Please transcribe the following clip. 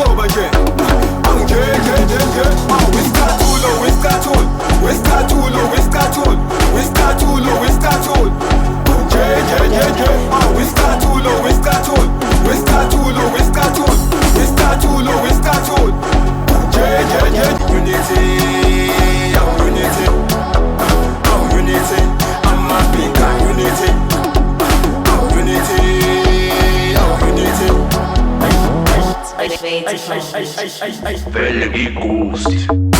come again. We start too low, we start too. We start too low, we start too. We start too low, we start too. We start too low, we start too. We start too low, we start too. We start too low, we start too. Unity, oh unity, oh unity. I'm a big unity, oh unity, oh unity. Velgi Ghost.